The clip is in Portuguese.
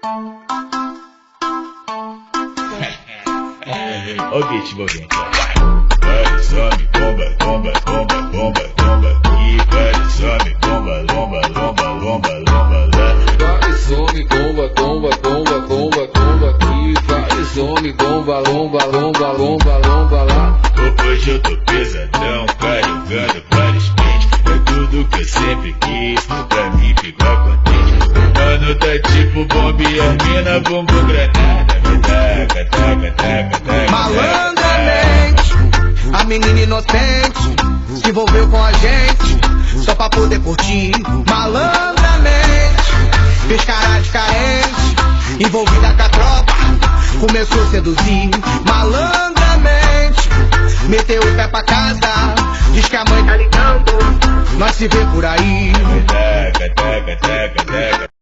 Olha o beat envolvente, vai, some, bomba, bomba, bomba, bomba, bomba. E vai, some, bomba, lomba, lomba, lomba, lomba, lá. Vai, some, bomba, bomba, bomba, bomba, bomba. E vai, some, bomba, lomba, lomba, lomba, lomba, lá. Hoje eu tô pesadão, carregando vários pentes. É tudo que eu sempre quis, pra mim ficar contente. O mano tá tipo bomba e as mina bumbum granada. Me taca, taca, taca, taca. Malandramente, a menina inocente se envolveu com a gente só pra poder curtir. Malandramente, fez cara de carente, envolvida com a tropa, começou a seduzir. Malandramente, meteu o pé pra casa, diz que a mãe tá ligando, nós se vê por aí. Taca, taca, taca, taca.